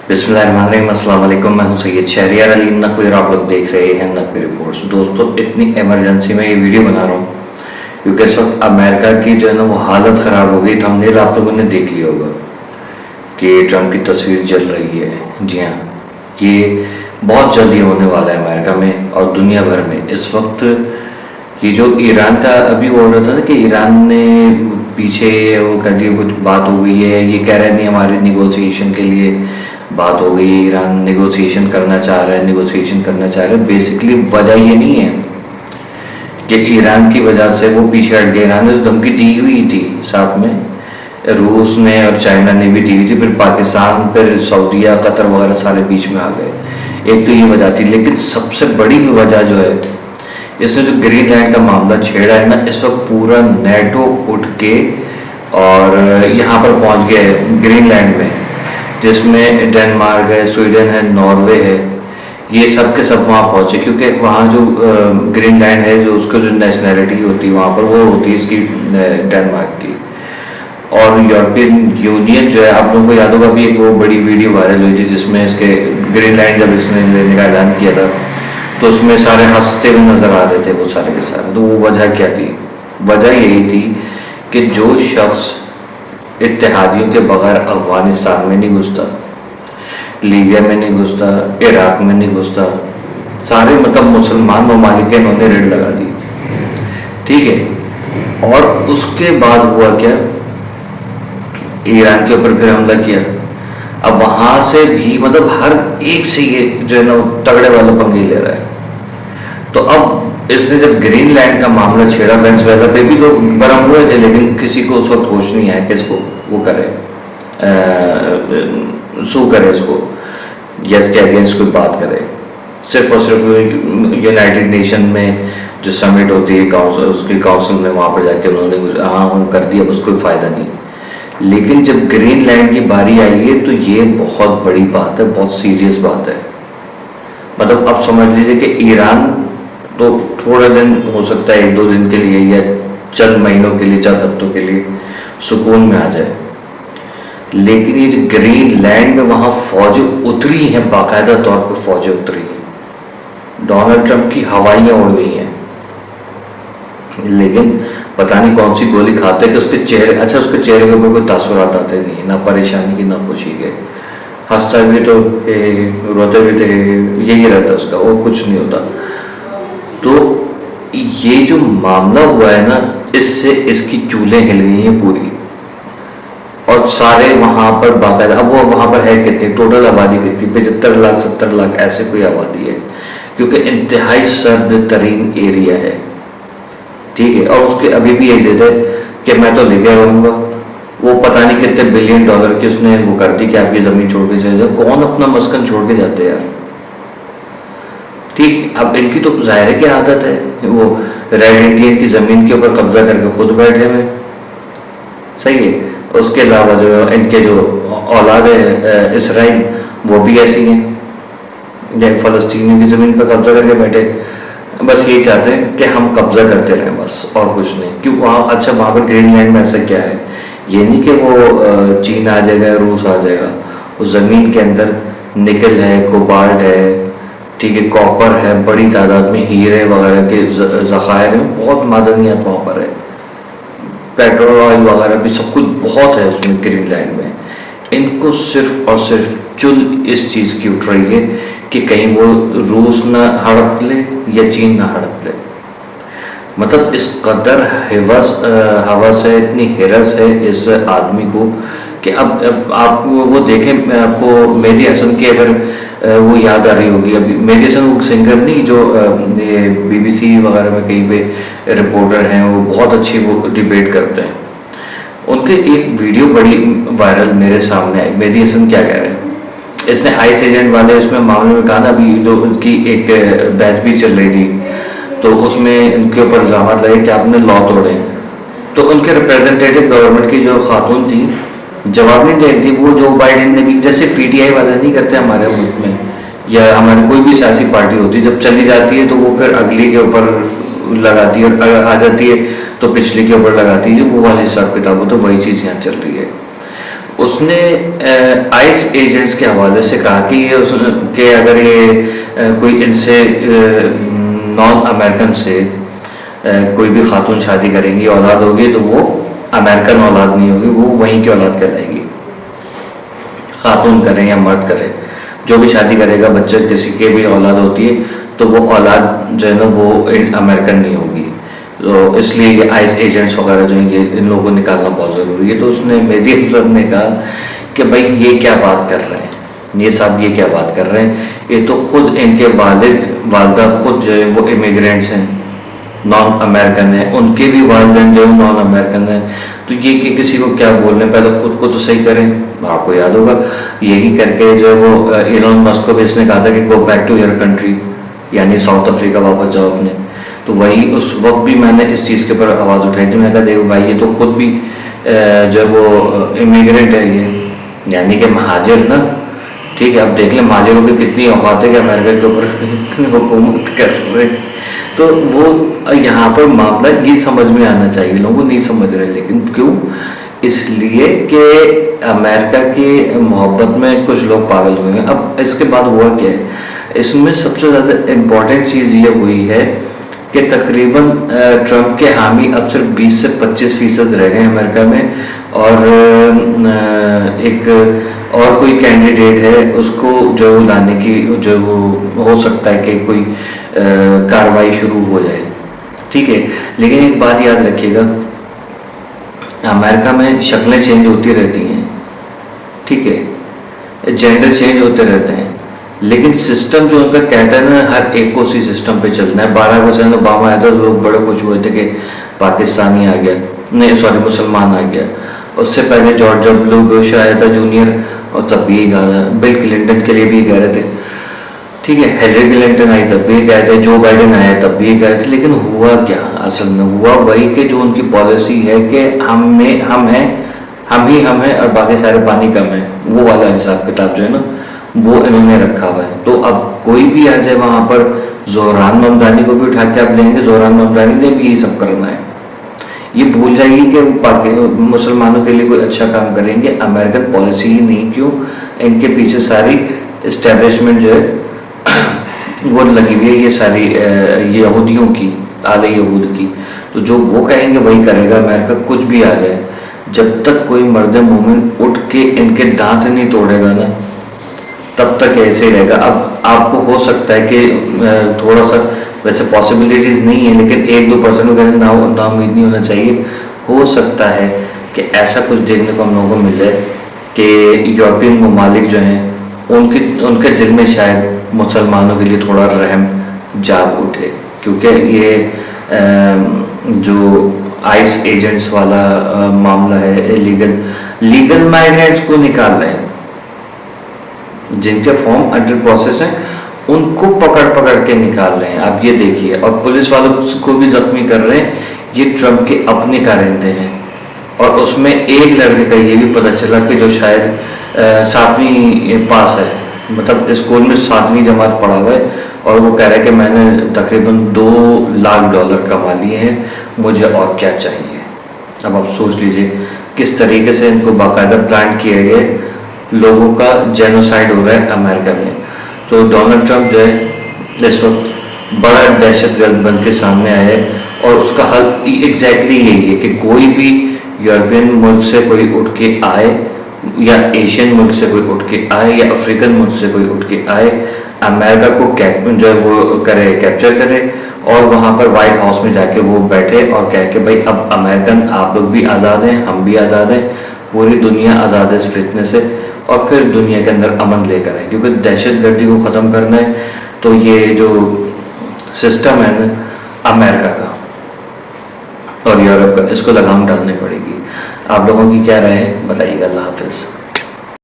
बिस्मिल्लाहिर्रहमानिर्रहीम, अस्सलाम वालेकुम। मैं हूं सैयद शहरियार अली नकवी और आप लोग देख रहे हैं नकवी रिपोर्ट्स। दोस्तों, इतनी इमरजेंसी में ये वीडियो बना रहा हूँ क्योंकि इस वक्त अमेरिका की जो है ना वो हालत ख़राब हो गई। थंबनेल आप लोगों ने देख लिया होगा कि ट्रम्प की तस्वीर जल रही है। जी हाँ, ये बहुत जल्दी होने वाला है अमेरिका में और दुनिया भर में। इस वक्त ये जो ईरान का अभी हो रहा था ना कि ईरान ने पीछे वो कर दिया, कुछ बात हो गई है, ये कह रहे नहीं हमारे निगोशिएशन के लिए बात हो गई है, ईरान नेगोशिएशन करना चाह रहा है, नेगोशिएशन करना चाह रहा है। बेसिकली वजह ये नहीं है कि ईरान की वजह से वो पीछे हट गया। ईरान ने तो धमकी दी हुई थी, साथ में रूस ने और चाइना ने भी दी हुई थी, फिर पाकिस्तान, फिर सऊदीया, कतर वगैरह सारे बीच में आ गए। एक तो ये वजह थी, लेकिन सबसे बड़ी वजह जो है, इसने जो ग्रीनलैंड का मामला छेड़ा है ना, इस वक्त पूरा नेटो उठ के और यहाँ पर पहुँच गया है ग्रीनलैंड में, जिसमें डेनमार्क है, स्वीडन है, नॉर्वे है, ये सब के सब वहाँ पहुँचे क्योंकि वहाँ जो ग्रीनलैंड है, जो उसकी जो नेशनैलिटी होती है वहाँ पर, वो होती है इसकी डेनमार्क की। और यूरोपियन यूनियन जो है, आप लोगों को याद होगा अभी एक वो बड़ी वीडियो वायरल हुई थी जिसमें इसके ग्रीनलैंड जब इसने लेने का ऐलान किया था तो उसमें सारे हंसते हुए नजर आ रहे थे वो सारे के सारे। तो वो वजह क्या थी? वजह यही थी कि जो शख्स इत्तेहादियों के बगैर अफगानिस्तान में नहीं घुसता, लीबिया में नहीं घुसता, इराक में नहीं घुसता, सारे मतलब मुसलमान ममालिक के इन्होंने रेड लगा दी, ठीक है। और उसके बाद हुआ क्या, ईरान के ऊपर फिर हमला किया। अब वहां से भी मतलब हर एक से ये जो है ना तगड़े वाले पंगे ले रहा है। तो अब इसने जब ग्रीनलैंड का मामला छेड़ा, वेनेजुएला पे भी लोग गर्म हुए थे, लेकिन किसी को उस वक्त होश नहीं आया कि इसको वो करे, सू करे इसको, या इसके अगेंस्ट कोई बात करे। सिर्फ और सिर्फ यूनाइटेड नेशन में जो समिट होती है काउंसिल, उसकी काउंसिल में वहाँ पर जाके उन्होंने हाँ कर दिया, बस कोई फ़ायदा नहीं। लेकिन जब ग्रीनलैंड की बारी आई है तो ये बहुत बड़ी बात है, बहुत सीरियस बात है। मतलब अब समझ लीजिए कि ईरान तो थोड़ा दिन हो सकता है, एक दो दिन के लिए या चंद महीनों के लिए, चंद हफ्तों के लिए सुकून में आ जाए, लेकिन ये जो ग्रीनलैंड में वहाँ फौजें उतरी हैं, बाकायदा तौर पर फौजें उतरी हैं, डोनाल्ड ट्रंप की हवाइयाँ उड़ गई हैं, लेकिन पता नहीं कौन सी गोली खाते कि उसके चेहरे, अच्छा उसके चेहरे के ऊपर कोई तासुरात आते नहीं, ना परेशानी की ना खुशी के, हंसता भी तो रोते भी थे, यही रहता उसका, वो कुछ नहीं होता। तो ये जो मामला हुआ है ना, इससे इसकी चूल्हें हिल गई हैं पूरी, और सारे वहां पर बाकायदा, अब वो वहां पर है कितनी, टोटल आबादी कितनी, 75 लाख 70 लाख ऐसे कोई आबादी है, क्योंकि इंतहाई सर्द तरीन एरिया है, ठीक है। और उसके अभी भी यही जिद है कि मैं तो लेके रहूंगा। वो पता नहीं कितने बिलियन डॉलर की उसने वो कर दी कि आप ये जमीन छोड़ के चले जाओ। कौन अपना मस्कन छोड़ के जाते यार, ठीक। अब इनकी तो जाहिर है कि आदत है, वो रेड इंडियन की जमीन के ऊपर कब्जा करके खुद बैठे हुए, सही है। उसके अलावा जो इनके जो औलाद है इसराइल, वो भी ऐसी हैं, फलस्तीनी की जमीन पर कब्जा करके बैठे, बस यही चाहते हैं कि हम कब्जा करते रहें, बस और कुछ नहीं। क्यों वहाँ, अच्छा वहाँ पर ग्रीनलैंड में ऐसा क्या है, ये नहीं कि वो चीन आ जाएगा, रूस आ जाएगा। उस ज़मीन के अंदर निकल है, कोबाल्ट है, ठीक है, कॉपर है, बड़ी तादाद में हीरे वगैरह के ज़खायर हैं, बहुत मादनियात वहाँ पर है, पेट्रोल ऑयल वगैरह भी सब कुछ बहुत है उसमें ग्रीनलैंड में। इनको सिर्फ और सिर्फ चुल इस चीज़ की उठ रही है कि कहीं वो रूस ना हड़प ले या चीन ना हड़प ले। मतलब इस कदर हवस है, इतनी हिरस है इस आदमी को कि अब आप वो देखें, आपको मेहदी हसन की अगर वो याद आ रही होगी, अभी मेहदी हसन वो सिंगर नहीं जो ये BBC वगैरह में कहीं पे रिपोर्टर हैं, वो बहुत अच्छी वो डिबेट करते हैं। उनके एक वीडियो बड़ी वायरल मेरे सामने आई। मेहदी हसन क्या कह रहे हैं, इसने आइस एजेंट वाले उसमें मामले में कहा ना, अभी जो उनकी एक बैच भी चल रही थी, तो उसमें उनके ऊपर इल्जाम लगे कि आपने लॉ तोड़े। तो उनके रिप्रेजेंटेटिव गवर्नमेंट की जो खातून थी, जवाब नहीं दे रही थी। वो जो बाइडेन ने भी, जैसे PTI वाले नहीं करते हमारे मुल्क में, या हमारी कोई भी सियासी पार्टी होती है, जब चली जाती है तो वो फिर अगली के ऊपर लगाती है, और आ जाती है तो पिछली के ऊपर लगाती है, वो वाली हिसाब किताब हो। तो वही चीज़ यहाँ चल रही है। उसने आइस एजेंट्स के हवाले से कहा कि ये कि अगर ये कोई इनसे नॉन अमेरिकन से कोई भी खातून शादी करेंगी, औलाद होगी, तो वो अमेरिकन औलाद नहीं होगी, वो वहीं की औलाद कहलाएगी। खातून करें या मर्द करें, जो भी शादी करेगा बच्चे किसी के भी औलाद होती है, तो वो औलाद जो है ना वो अमेरिकन नहीं होगी। तो इसलिए ये आइस एजेंट्स वगैरह जो ये इन लोगों को निकालना बहुत ज़रूरी है। तो उसने मेहदी हसन ने कहा कि भाई ये क्या बात कर रहे हैं, ये साहब ये क्या बात कर रहे हैं, ये तो खुद इनके वालिदा खुद जो है वो इमिग्रेंट्स हैं, नॉन अमेरिकन है, उनके भी वालिदैन जो है नॉन अमेरिकन है, तो ये कि किसी को क्या बोल रहे हैं, पहले खुद को तो सही करें। आपको याद होगा यही करके जो वो इलॉन मस्क को भी इसने कहा था कि go back to your country, यानी साउथ अफ्रीका वापस जाओ अपने। तो वही उस वक्त भी मैंने इस चीज़ के ऊपर आवाज़ उठाई थी। मैंने कहा देखो भाई ये तो खुद भी जो वो इमिग्रेंट है, ये यानी कि महाजिर ना, ठीक है। अब देख लें महाजिरों की कितनी औकात है कि अमेरिका के ऊपर हुकूमत कर रहे। तो वो यहाँ पर मामला ये समझ में आना चाहिए, लोगों नहीं समझ रहे। लेकिन क्यों? इसलिए कि अमेरिका की मोहब्बत में कुछ लोग पागल हुए हैं। अब इसके बाद हुआ क्या है, इसमें सबसे ज़्यादा इम्पोर्टेंट चीज़ ये हुई है कि तकरीबन ट्रंप के हामी अब सिर्फ 20 से 25% रह गए अमेरिका में, और एक और कोई कैंडिडेट है उसको जो लाने की जो वो हो सकता है कि कोई कार्रवाई शुरू हो जाए, ठीक है। लेकिन एक बात याद रखिएगा, अमेरिका में शक्लें चेंज होती रहती हैं, ठीक है, जेंडर चेंज होते रहते हैं, लेकिन सिस्टम जो उनका कहता है ना हर एक को उसी सिस्टम पे चलना है। 12% ओबामा आया था तो लोग बड़े खुश हुए थे कि पाकिस्तानी आ गया, नहीं सॉरी मुसलमान आ गया। उससे पहले जॉर्ज डब्ल्यू बुश आया था जूनियर, और तब भी बिल क्लिंटन के लिए भी कह रहे थे, ठीक है। हिलरी क्लिंटन आई तब भी कह रहे थे, जो बाइडेन आया तब भी कह रहे थे। लेकिन हुआ क्या असल में? हुआ वही कि जो उनकी पॉलिसी है कि हम हैं और बाकी सारे पानी कम है, वो वाला हिसाब किताब जो है ना वो इन्होंने रखा हुआ है। तो अब कोई भी आ जाए वहां पर, जोहरान ममदानी को भी उठा के आप लेंगे, जोहरान ममदानी ने भी यही सब करना है। ये भूल जाइए कि बाकी मुसलमानों के लिए कोई अच्छा काम करेंगे, अमेरिकन पॉलिसी ही नहीं, क्यों? इनके पीछे सारी इस्टेब्लिशमेंट जो है वो लगी हुई है, ये सारी यहूदियों की, आले यहूद की। तो जो वो कहेंगे वही करेगा अमेरिका, कुछ भी आ जाए। जब तक कोई मर्द मोमिन उठ के इनके दांत नहीं तोड़ेगा ना, तब तक ऐसे ही रहेगा। अब आपको हो सकता है कि थोड़ा सा, वैसे पॉसिबिलिटीज नहीं है, लेकिन 1-2% वगैरह ना उम्मीद नहीं होना चाहिए। हो सकता है कि ऐसा कुछ देखने को हम लोगों को मिल जाए कि यूरोपियन ममालिक जो हैं उनके दिल में शायद मुसलमानों के लिए थोड़ा रहम जाग उठे, क्योंकि ये जो आइस एजेंट्स वाला मामला है, लीगल माइग्रेंट्स को निकाल रहे हैं, जिनके फॉर्म अंडर प्रोसेस हैं उनको पकड़ के निकाल रहे हैं। आप ये देखिए, और पुलिस वालों को भी जख्मी कर रहे हैं। ये ट्रंप के अपने कारिंदे हैं। और उसमें एक लड़के का ये भी पता चला कि जो शायद 7वीं पास है, मतलब स्कूल में 7वीं जमात पढ़ा हुआ है, और वो कह रहा है कि मैंने तकरीबन $2 लाख कमा लिए हैं, मुझे और क्या चाहिए। अब आप सोच लीजिए किस तरीके से इनको बाकायदा प्लान किए गए लोगों का जेनोसाइड हो रहा है अमेरिका में। तो डोनाल्ड ट्रंप जो है इस वक्त बड़ा दहशतगर्द बन के सामने आया है, और उसका हल एग्जैक्टली यही है कि कोई भी यूरोपियन मुल्क से कोई उठ के आए, या एशियन मुल्क से कोई उठ के आए, या अफ्रीकन मुल्क से कोई उठ के आए, अमेरिका को जो है वो करे, कैप्चर करे, और वहाँ पर व्हाइट हाउस में जाके वो बैठे और कह के भाई अब अमेरिकन आप लोग भी आज़ाद हैं, हम भी आज़ाद हैं, पूरी दुनिया आज़ाद है इस फितने से, और फिर दुनिया के अंदर अमन लेकर आए। क्योंकि दहशतगर्दी को ख़त्म करना है तो ये जो सिस्टम है ना अमेरिका का और यूरोप का, इसको लगाम डालनी पड़ेगी। आप लोगों की क्या राय है बताइएगा। अल्लाह हाफिज़।